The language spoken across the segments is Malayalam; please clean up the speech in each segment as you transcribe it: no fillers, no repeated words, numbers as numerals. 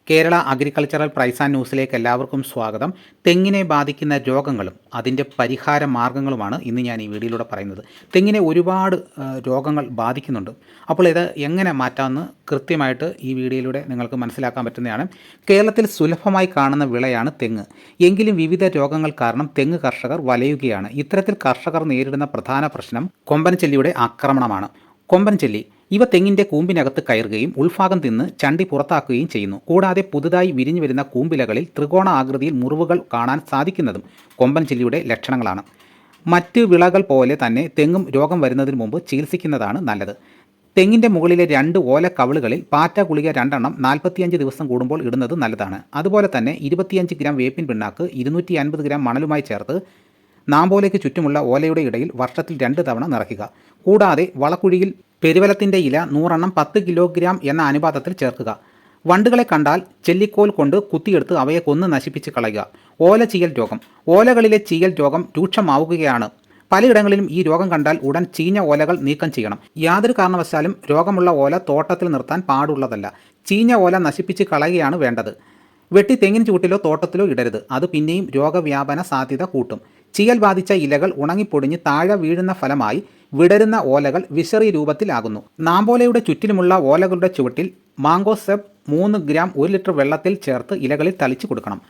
കേരള അഗ്രികൾച്ചറൽ പ്രൈസ് ആൻഡ് ന്യൂസിലേക്ക് എല്ലാവർക്കും സ്വാഗതം. തെങ്ങിനെ ബാധിക്കുന്ന രോഗങ്ങളും അതിൻ്റെ പരിഹാര മാർഗ്ഗങ്ങളുമാണ് ഇന്ന് ഞാൻ ഈ വീഡിയോയിലൂടെ പറയുന്നത്. തെങ്ങിനെ ഒരുപാട് രോഗങ്ങൾ ബാധിക്കുന്നുണ്ട്. അപ്പോൾ ഇത് എങ്ങനെ മാറ്റാമെന്ന് കൃത്യമായിട്ട് ഈ വീഡിയോയിലൂടെ നിങ്ങൾക്ക് മനസ്സിലാക്കാൻ പറ്റുന്നതാണ്. കേരളത്തിൽ സുലഭമായി കാണുന്ന വിളയാണ് തെങ്ങ്. എങ്കിലും വിവിധ രോഗങ്ങൾ കാരണം തെങ്ങ് കർഷകർ വലയുകയാണ്. ഇത്തരത്തിൽ കർഷകർ നേരിടുന്ന പ്രധാന പ്രശ്നം കൊമ്പൻ ചെല്ലിയുടെ ആക്രമണമാണ്. കൊമ്പൻ ചെല്ലി ഇവ തെങ്ങിൻ്റെ കൂമ്പിനകത്ത് കയറുകയും ഉൾഭാഗം തിന്ന് ചണ്ടി പുറത്താക്കുകയും ചെയ്യുന്നു. കൂടാതെ പുതുതായി വിരിഞ്ഞു വരുന്ന കൂമ്പിലകളിൽ ത്രികോണ ആകൃതിയിൽ മുറിവുകൾ കാണാൻ സാധിക്കുന്നതും കൊമ്പൻ ചെല്ലിയുടെ ലക്ഷണങ്ങളാണ്. മറ്റ് വിളകൾ പോലെ തന്നെ തെങ്ങും രോഗം വരുന്നതിന് മുമ്പ് ചികിത്സിക്കുന്നതാണ് നല്ലത്. തെങ്ങിൻ്റെ മുകളിലെ 2 ഓലക്കവിളുകളിൽ പാറ്റ ഗുളിക 2 എണ്ണം 45 ദിവസം കൂടുമ്പോൾ ഇടുന്നത് നല്ലതാണ്. അതുപോലെ തന്നെ 25 ഗ്രാം വേപ്പിൻ പിണ്ണാക്ക് 250 ഗ്രാം മണലുമായി ചേർത്ത് നാമ്പോലയ്ക്ക് ചുറ്റുമുള്ള ഓലയുടെ ഇടയിൽ വർഷത്തിൽ 2 തവണ നിറയ്ക്കുക. കൂടാതെ വളക്കുഴിയിൽ പെരുവലത്തിൻ്റെ ഇല 100 എണ്ണം 10 കിലോഗ്രാം എന്ന അനുപാതത്തിൽ ചേർക്കുക. വണ്ടുകളെ കണ്ടാൽ ചെല്ലിക്കോൽ കൊണ്ട് കുത്തിയെടുത്ത് അവയെ കൊന്ന് നശിപ്പിച്ച് കളയുക. ഓല ചീയൽ രോഗം. ഓലകളിലെ ചീയൽ രോഗം രൂക്ഷമാവുകയാണ്. പലയിടങ്ങളിലും ഈ രോഗം കണ്ടാൽ ഉടൻ ചീഞ്ഞ ഓലകൾ നീക്കം ചെയ്യണം. യാതൊരു കാരണവശാലും രോഗമുള്ള ഓല തോട്ടത്തിൽ നിർത്താൻ പാടുള്ളതല്ല. ചീഞ്ഞ ഓല നശിപ്പിച്ച് കളയുകയാണ് വേണ്ടത്. വെട്ടി തെങ്ങിന് ചൂട്ടിലോ തോട്ടത്തിലോ ഇടരുത്. അത് പിന്നെയും രോഗവ്യാപന സാധ്യത കൂട്ടും. ചീയൽ ബാധിച്ച ഇലകൾ ഉണങ്ങിപ്പൊടിഞ്ഞ് താഴെ വീഴുന്ന ഫലമായി വിടരുന്ന ഓലകൾ വിശറി രൂപത്തിലാകുന്നു. നാമ്പോലയുടെ ചുറ്റിലുമുള്ള ഓലകളുടെ ചുവട്ടിൽ മാംഗോസെബ് 3 ഗ്രാം 1 ലിറ്റർ വെള്ളത്തിൽ ചേർത്ത് ഇലകളിൽ തളിച്ചു കൊടുക്കണം.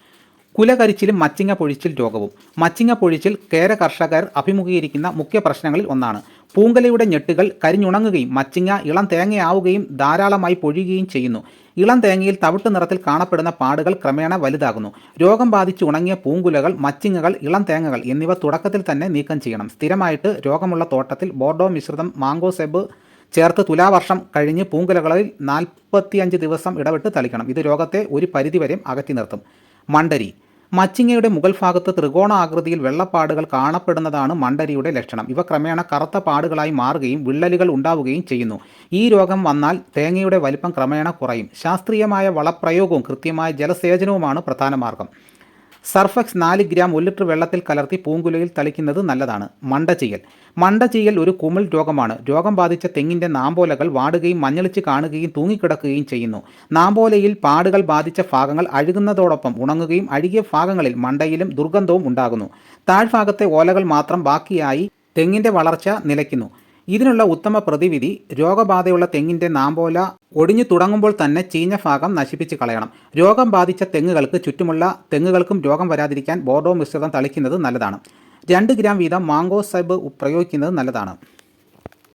കുലകരിച്ചിലും മച്ചിങ്ങ പൊഴിച്ചിൽ രോഗവും. മച്ചിങ്ങ പൊഴിച്ചിൽ കേര കർഷകർ അഭിമുഖീകരിക്കുന്ന മുഖ്യ പ്രശ്നങ്ങളിൽ ഒന്നാണ്. പൂങ്കലയുടെ ഞെട്ടുകൾ കരിഞ്ഞുണങ്ങുകയും മച്ചിങ്ങ ഇളം തേങ്ങയാവുകയും ധാരാളമായി പൊഴിയുകയും ചെയ്യുന്നു. ഇളം തേങ്ങയിൽ തവിട്ട് നിറത്തിൽ കാണപ്പെടുന്ന പാടുകൾ ക്രമേണ വലുതാകുന്നു. രോഗം ബാധിച്ച് ഉണങ്ങിയ പൂങ്കുലകൾ, മച്ചിങ്ങകൾ, ഇളം തേങ്ങകൾ എന്നിവ തുടക്കത്തിൽ തന്നെ നീക്കം ചെയ്യണം. സ്ഥിരമായിട്ട് രോഗമുള്ള തോട്ടത്തിൽ ബോർഡോ മിശ്രിതം മാംഗോസെബ് ചേർത്ത് തുലാവർഷം കഴിഞ്ഞ് പൂങ്കുലകളിൽ 45 ദിവസം ഇടവിട്ട് തളിക്കണം. ഇത് രോഗത്തെ ഒരു പരിധിവരെ അകറ്റി നിർത്തും. മണ്ടരി. മച്ചിങ്ങയുടെ മുകൾ ഭാഗത്ത് ത്രികോണ ആകൃതിയിൽ വെള്ളപ്പാടുകൾ കാണപ്പെടുന്നതാണ് മണ്ടരിയുടെ ലക്ഷണം. ഇവ ക്രമേണ കറുത്ത പാടുകളായി മാറുകയും വിള്ളലുകൾ ഉണ്ടാവുകയും ചെയ്യുന്നു. ഈ രോഗം വന്നാൽ തേങ്ങയുടെ വലിപ്പം ക്രമേണ കുറയും. ശാസ്ത്രീയമായ വളപ്രയോഗവും കൃത്യമായ ജലസേചനവുമാണ് പ്രധാന മാർഗം. സർഫെക്സ് 4 ഗ്രാം 1 ലിറ്റർ വെള്ളത്തിൽ കലർത്തി പൂങ്കുലയിൽ തളിക്കുന്നത് നല്ലതാണ്. മണ്ടചീയൽ. മണ്ടചീയൽ ഒരു കുമിൾ രോഗമാണ്. രോഗം ബാധിച്ച തെങ്ങിൻ്റെ നാമ്പോലകൾ വാടുകയും മഞ്ഞളിച്ച് കാണുകയും തൂങ്ങിക്കിടക്കുകയും ചെയ്യുന്നു. നാമ്പോലയിൽ പാടുകൾ ബാധിച്ച ഭാഗങ്ങൾ അഴുകുന്നതോടൊപ്പം ഉണങ്ങുകയും അഴുകിയ ഭാഗങ്ങളിൽ മണ്ടയിലും ദുർഗന്ധവും ഉണ്ടാകുന്നു. താഴ്ഭാഗത്തെ ഓലകൾ മാത്രം ബാക്കിയായി തെങ്ങിൻ്റെ വളർച്ച നിലയ്ക്കുന്നു. ഇതിനുള്ള ഉത്തമ പ്രതിവിധി രോഗബാധയുള്ള തെങ്ങിൻ്റെ നാമ്പോല ഒടിഞ്ഞു തുടങ്ങുമ്പോൾ തന്നെ ചീഞ്ഞ ഭാഗം നശിപ്പിച്ച് കളയണം. രോഗം ബാധിച്ച തെങ്ങുകൾക്ക് ചുറ്റുമുള്ള തെങ്ങുകൾക്കും രോഗം വരാതിരിക്കാൻ ബോർഡോ മിശ്രിതം തളിക്കുന്നത് നല്ലതാണ്. 2 ഗ്രാം വീതം മാംഗോസെബ് പ്രയോഗിക്കുന്നത് നല്ലതാണ്.